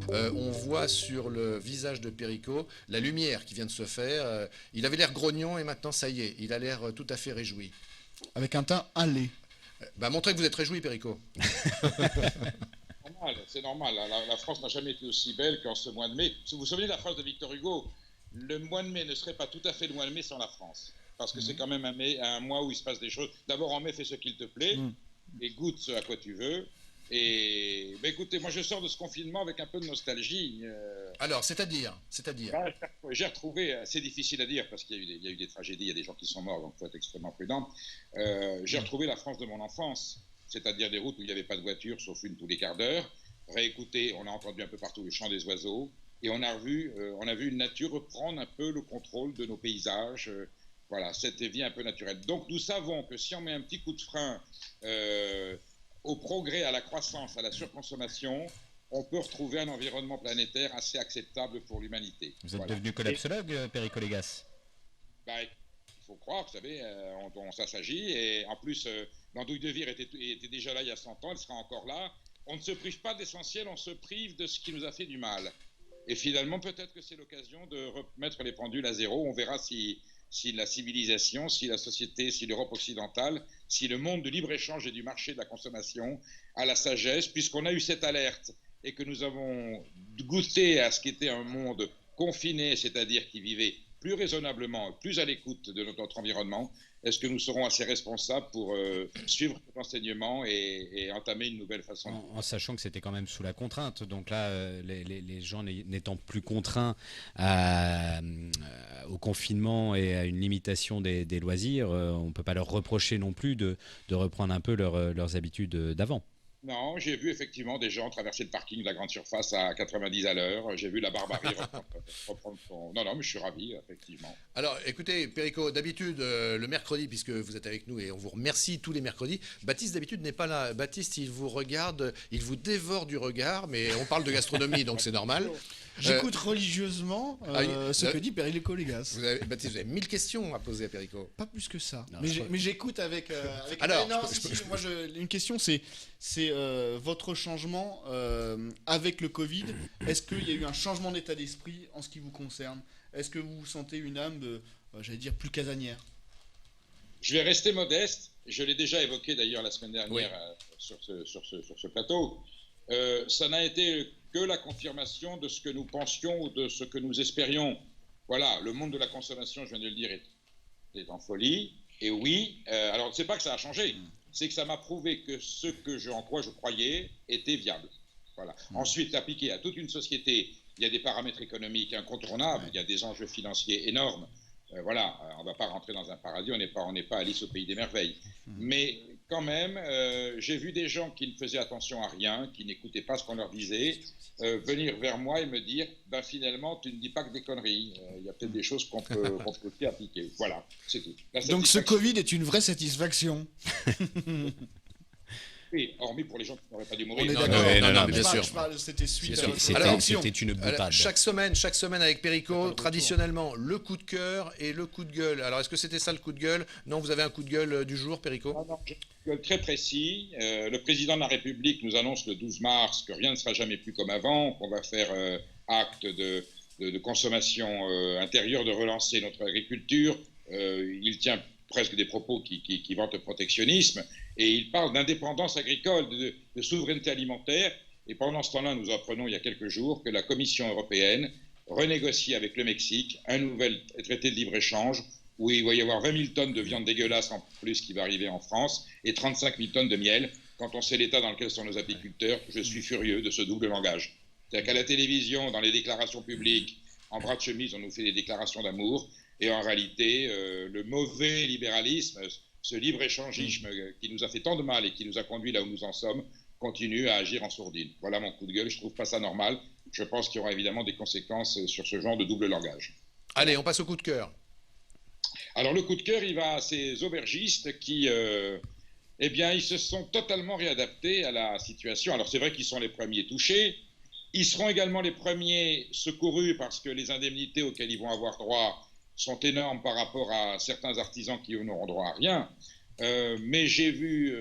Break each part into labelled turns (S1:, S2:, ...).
S1: On voit sur le visage de Perico la lumière qui vient de se faire. Il avait l'air grognon et maintenant, ça y est, il a l'air tout à fait réjoui.
S2: Avec un teint hâlé.
S1: Bah, montrez que vous êtes réjoui, Perico.
S3: Normal, c'est normal. La France n'a jamais été aussi belle qu'en ce mois de mai. Vous vous souvenez de la phrase de Victor Hugo? Le mois de mai ne serait pas tout à fait le mois de mai sans la France. Parce que c'est quand même un mois où il se passe des choses. D'abord, en mai, fais ce qu'il te plaît et goûte ce à quoi tu veux. Et bah, écoutez, moi je sors de ce confinement avec un peu de nostalgie.
S1: Alors, c'est-à-dire
S3: Bah, j'ai retrouvé, c'est difficile à dire parce qu'il y a eu des tragédies, il y a des gens qui sont morts, donc il faut être extrêmement prudent. J'ai retrouvé la France de mon enfance, c'est-à-dire des routes où il n'y avait pas de voiture, sauf une tous les quarts d'heure. Réécouté, on a entendu un peu partout le chant des oiseaux, et on a vu une nature reprendre un peu le contrôle de nos paysages. Voilà, cette vie un peu naturelle. Donc nous savons que si on met un petit coup de frein au progrès, à la croissance, à la surconsommation, on peut retrouver un environnement planétaire assez acceptable pour l'humanité.
S4: Vous êtes
S3: Voilà.
S4: devenu collapsologue, Perico Légas?
S3: Bah, il faut croire, vous savez, ça s'agit. Et en plus, l'andouille de Vire était déjà là il y a 100 ans, elle sera encore là. On ne se prive pas d'essentiel, on se prive de ce qui nous a fait du mal. Et finalement, peut-être que c'est l'occasion de remettre les pendules à zéro. On verra si la civilisation, si la société, si l'Europe occidentale, si le monde de libre-échange et du marché de la consommation a la sagesse, puisqu'on a eu cette alerte et que nous avons goûté à ce qu'était un monde confiné, c'est-à-dire qui vivait plus raisonnablement, plus à l'écoute de notre environnement. Est-ce que nous serons assez responsables pour suivre cet enseignement et entamer une nouvelle façon de vivre?
S4: En sachant que c'était quand même sous la contrainte. Donc là, les gens n'étant plus contraints au confinement et à une limitation des loisirs, on ne peut pas leur reprocher non plus de reprendre un peu leurs habitudes d'avant.
S3: Non, j'ai vu effectivement des gens traverser le parking de la grande surface à 90 à l'heure. J'ai vu la barbarie reprendre son... Non, non, mais je suis ravi, effectivement.
S1: Alors, écoutez, Perico, d'habitude, le mercredi, puisque vous êtes avec nous et on vous remercie tous les mercredis, Baptiste, d'habitude, n'est pas là. Baptiste, il vous regarde, il vous dévore du regard, mais on parle de gastronomie, donc c'est normal.
S2: J'écoute religieusement ce que dit Perico Légas.
S1: Baptiste, vous avez 1000 questions à poser à Perico.
S2: Pas plus que ça.
S4: Non,
S2: Mais j'écoute avec.
S1: Alors,
S2: non, moi, une question, c'est votre changement avec le Covid. Est-ce qu'il y a eu un changement d'état d'esprit en ce qui vous concerne? Est-ce que vous sentez une âme, j'allais dire, plus casanière?
S3: Je vais rester modeste. Je l'ai déjà évoqué d'ailleurs la semaine dernière sur ce plateau. Ça n'a été que la confirmation de ce que nous pensions ou de ce que nous espérions. Voilà, le monde de la consommation, je viens de le dire, est en folie. Et oui, alors c'est pas que ça a changé, c'est que ça m'a prouvé que en quoi je croyais était viable. Voilà. Ensuite, appliqué à toute une société, il y a des paramètres économiques incontournables, il y a des enjeux financiers énormes. Voilà, on ne va pas rentrer dans un paradis, on n'est pas Alice au pays des merveilles. Mais quand même, j'ai vu des gens qui ne faisaient attention à rien, qui n'écoutaient pas ce qu'on leur disait, venir vers moi et me dire, ben finalement, tu ne dis pas que des conneries. Il y a peut-être des choses qu'on peut aussi appliquer. Voilà, c'est tout.
S2: Donc ce Covid est une vraie satisfaction.
S3: Oui, hormis pour les gens qui n'auraient pas dû
S2: On
S3: mourir.
S2: est
S1: Non,
S2: d'accord.
S1: non, non,
S2: Je
S1: bien
S2: parle-
S1: sûr.
S2: je parle- C'était suite
S1: Bien
S2: à
S1: sûr.
S2: votre
S1: Alors,
S2: réaction.
S4: C'était une boutade.
S1: Chaque semaine avec Perico, traditionnellement, le coup de cœur et le coup de gueule. Alors, est-ce que c'était ça le coup de gueule? Non, vous avez un coup de gueule du jour, Perico?
S3: Non, non, très précis. Le président de la République nous annonce le 12 mars que rien ne sera jamais plus comme avant, qu'on va faire acte de consommation intérieure, de relancer notre agriculture. Il tient presque des propos qui vantent le protectionnisme, et il parle d'indépendance agricole, de souveraineté alimentaire. Et pendant ce temps-là, nous apprenons il y a quelques jours que la Commission européenne renégocie avec le Mexique un nouvel traité de libre-échange où il va y avoir 20 000 tonnes de viande dégueulasse en plus qui va arriver en France et 35 000 tonnes de miel. Quand on sait l'état dans lequel sont nos apiculteurs, je suis furieux de ce double langage. C'est-à-dire qu'à la télévision, dans les déclarations publiques, en bras de chemise, on nous fait des déclarations d'amour. Et en réalité, le mauvais libéralisme, ce libre-échangisme qui nous a fait tant de mal et qui nous a conduit là où nous en sommes, continue à agir en sourdine. Voilà mon coup de gueule, je ne trouve pas ça normal. Je pense qu'il y aura évidemment des conséquences sur ce genre de double langage.
S1: Allez, on passe au coup de cœur.
S3: Alors le coup de cœur, il va à ces aubergistes qui, eh bien, ils se sont totalement réadaptés à la situation. Alors c'est vrai qu'ils sont les premiers touchés. Ils seront également les premiers secourus parce que les indemnités auxquelles ils vont avoir droit sont énormes par rapport à certains artisans qui n'auront droit à rien. Mais j'ai vu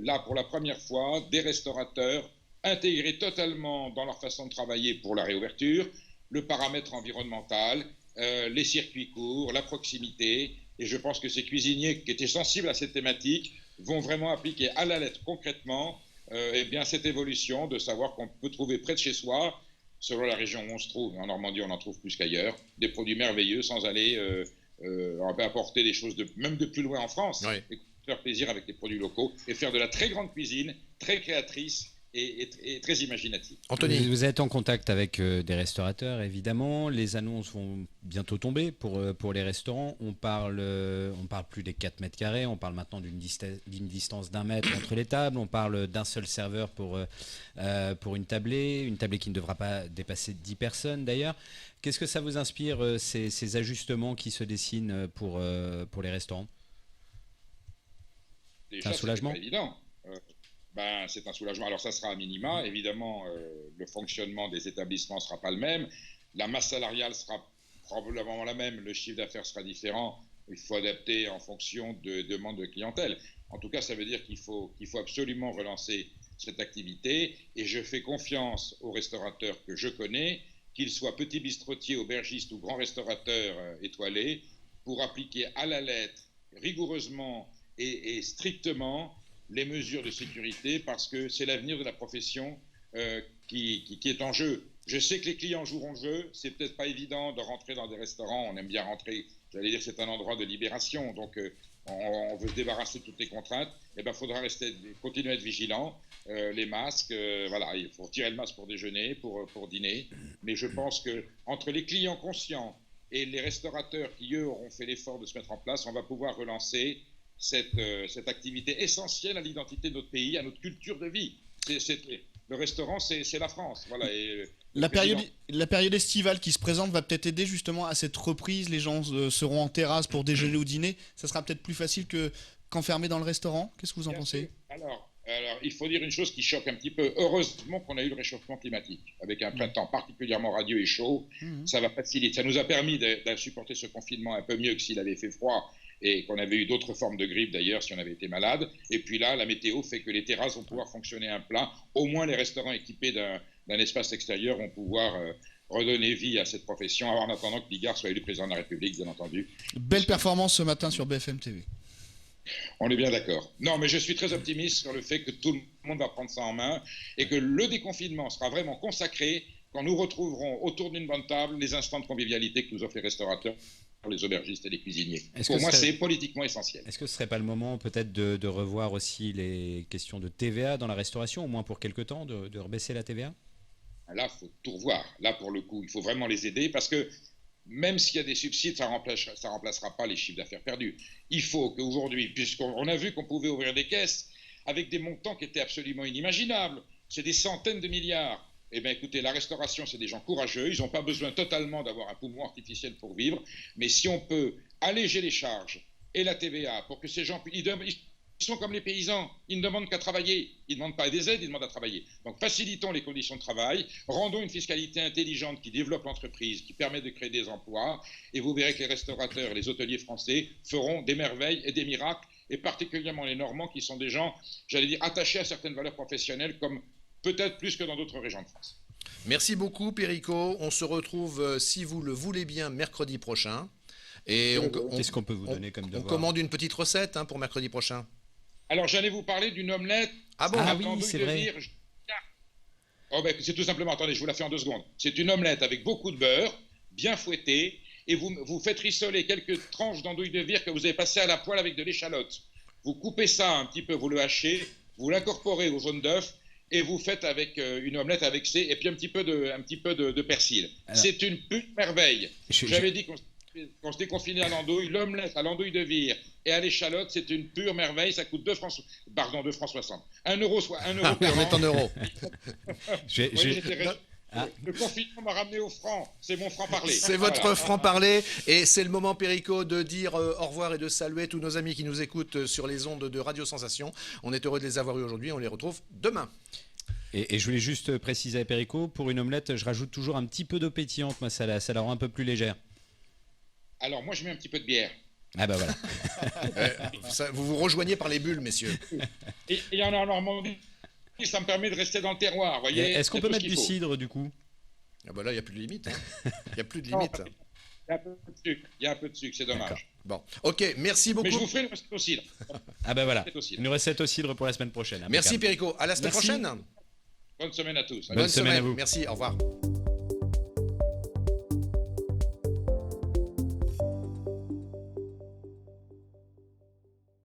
S3: là pour la première fois des restaurateurs intégrer totalement dans leur façon de travailler pour la réouverture le paramètre environnemental, les circuits courts, la proximité. Et je pense que ces cuisiniers qui étaient sensibles à cette thématique vont vraiment appliquer à la lettre concrètement eh bien, cette évolution de savoir qu'on peut trouver près de chez soi, selon la région où on se trouve. En Normandie, on en trouve plus qu'ailleurs, des produits merveilleux sans aller apporter des choses même de plus loin en France.
S1: Ouais.
S3: Et faire plaisir avec les produits locaux et faire de la très grande cuisine, très créatrice et très imaginative.
S1: Anthony.
S4: Vous êtes en contact avec des restaurateurs, évidemment. Les annonces vont bientôt tomber pour les restaurants. On parle plus des 4 mètres carrés. On parle maintenant d'une distance d'1 mètre entre les tables. On parle d'un seul serveur pour une tablée qui ne devra pas dépasser 10 personnes d'ailleurs. Qu'est-ce que ça vous inspire, ces ajustements qui se dessinent pour les restaurants?
S3: Déjà,
S4: un soulagement.
S3: c'est pas évident. C'est un soulagement. Alors ça sera à minima. Évidemment, le fonctionnement des établissements ne sera pas le même. La masse salariale sera probablement la même. Le chiffre d'affaires sera différent. Il faut adapter en fonction de demandes de clientèle. En tout cas, ça veut dire qu'il faut absolument relancer cette activité. Et je fais confiance aux restaurateurs que je connais, qu'ils soient petits bistrotiers, aubergistes ou grands restaurateurs étoilés, pour appliquer à la lettre, rigoureusement et strictement, les mesures de sécurité, parce que c'est l'avenir de la profession qui est en jeu. Je sais que les clients joueront le jeu, c'est peut-être pas évident de rentrer dans des restaurants, on aime bien rentrer, j'allais dire c'est un endroit de libération, donc on veut se débarrasser de toutes les contraintes, et ben faudra continuer à être vigilant, les masques, voilà, il faut retirer le masque pour déjeuner, pour dîner, mais je pense que entre les clients conscients et les restaurateurs qui eux auront fait l'effort de se mettre en place, on va pouvoir relancer cette activité essentielle à l'identité de notre pays, à notre culture de vie. Le restaurant, c'est la France. Voilà, et
S2: la période estivale qui se présente va peut-être aider justement à cette reprise. Les gens seront en terrasse pour déjeuner ou dîner. Ça sera peut-être plus facile qu'enfermé dans le restaurant. Qu'est-ce que vous en pensez ?
S3: Alors, il faut dire une chose qui choque un petit peu. Heureusement qu'on a eu le réchauffement climatique, avec un printemps particulièrement radieux et chaud. Ça va faciliter. Ça nous a permis de supporter ce confinement un peu mieux que s'il avait fait froid et qu'on avait eu d'autres formes de grippe d'ailleurs si on avait été malade. Et puis là, la météo fait que les terrasses vont pouvoir fonctionner à plein. Au moins, les restaurants équipés d'un espace extérieur vont pouvoir redonner vie à cette profession, en attendant que Bigard soit élu président de la République, bien entendu.
S2: Belle performance ce matin sur BFM TV.
S3: On est bien d'accord. Non, mais je suis très optimiste sur le fait que tout le monde va prendre ça en main et que le déconfinement sera vraiment consacré quand nous retrouverons autour d'une bonne table les instants de convivialité que nous offrent les restaurateurs, les aubergistes et les cuisiniers. Pour moi, c'est politiquement essentiel.
S4: Est-ce que ce ne serait pas le moment peut-être de revoir aussi les questions de TVA dans la restauration, au moins pour quelque temps, de rebaisser la TVA ?
S3: Là, il faut tout revoir. Là, pour le coup, il faut vraiment les aider parce que même s'il y a des subsides, ça remplacera pas les chiffres d'affaires perdus. Il faut qu'aujourd'hui, puisqu'on a vu qu'on pouvait ouvrir des caisses avec des montants qui étaient absolument inimaginables, c'est des centaines de milliards. Eh bien, écoutez, la restauration, c'est des gens courageux. Ils n'ont pas besoin totalement d'avoir un poumon artificiel pour vivre. Mais si on peut alléger les charges et la TVA pour que ces gens puissent... Ils sont comme les paysans. Ils ne demandent qu'à travailler. Ils ne demandent pas des aides, ils demandent à travailler. Donc, facilitons les conditions de travail. Rendons une fiscalité intelligente qui développe l'entreprise, qui permet de créer des emplois. Et vous verrez que les restaurateurs et les hôteliers français feront des merveilles et des miracles. Et particulièrement les Normands qui sont des gens, j'allais dire, attachés à certaines valeurs professionnelles comme... peut-être plus que dans d'autres régions de France.
S1: Merci beaucoup, Perico. On se retrouve, si vous le voulez bien, mercredi prochain. Et
S4: qu'est-ce qu'on peut vous donner comme devoir ?
S1: On commande une petite recette pour mercredi prochain.
S3: Alors, j'allais vous parler d'une omelette.
S1: Ah bon ?
S4: Ah oui, c'est vrai.
S3: C'est tout simplement, attendez, je vous la fais en 2 secondes. C'est une omelette avec beaucoup de beurre, bien fouettée, et vous faites rissoler quelques tranches d'andouille de vire que vous avez passées à la poêle avec de l'échalote. Vous coupez ça un petit peu, vous le hachez, vous l'incorporez au jaune d'œuf, et vous faites avec une omelette avec et puis un petit peu de persil. Alors, c'est une pure merveille. J'avais dit qu'on se déconfinait à l'andouille, l'omelette à l'andouille de vire et à l'échalote, c'est une pure merveille. Ça coûte 2 francs 60. 1 euro, soit 1 euro.
S1: On est en euros.
S3: Le confinement m'a ramené au franc. C'est mon franc-parler.
S1: C'est votre franc-parler. Et c'est le moment, Perico, de dire au revoir et de saluer tous nos amis qui nous écoutent sur les ondes de Radio Sensation. On est heureux de les avoir eus aujourd'hui. On les retrouve demain.
S4: Et je voulais juste préciser à Perico, pour une omelette, je rajoute toujours un petit peu d'eau pétillante. Moi, ça la rend un peu plus légère.
S3: Alors, moi, je mets un petit peu de bière.
S4: Ah bah voilà.
S1: Vous vous rejoignez par les bulles, messieurs.
S3: Et il y en a en Normandie ça me permet de rester dans le terroir. Voyez,
S4: Est-ce qu'on
S3: c'est
S4: peut
S3: tout ce
S4: mettre
S3: qu'il
S4: du
S3: faut.
S4: cidre du coup?
S1: Ah bah là, il n'y a plus de limite. Il n'y a plus de
S3: Non,
S1: limite.
S3: il y a un peu de sucre. Il y a un peu de sucre, c'est
S4: D'accord.
S3: dommage.
S1: Bon, ok, merci beaucoup.
S3: Mais je vous ferai une recette au cidre.
S4: Ah ben voilà,
S3: Recette au cidre.
S4: une recette au cidre pour la semaine prochaine.
S1: Merci
S4: Impeccable.
S1: Perico. À la semaine
S4: Merci.
S1: prochaine.
S3: Bonne semaine à tous.
S4: Bonne semaine à vous.
S1: Merci, au revoir.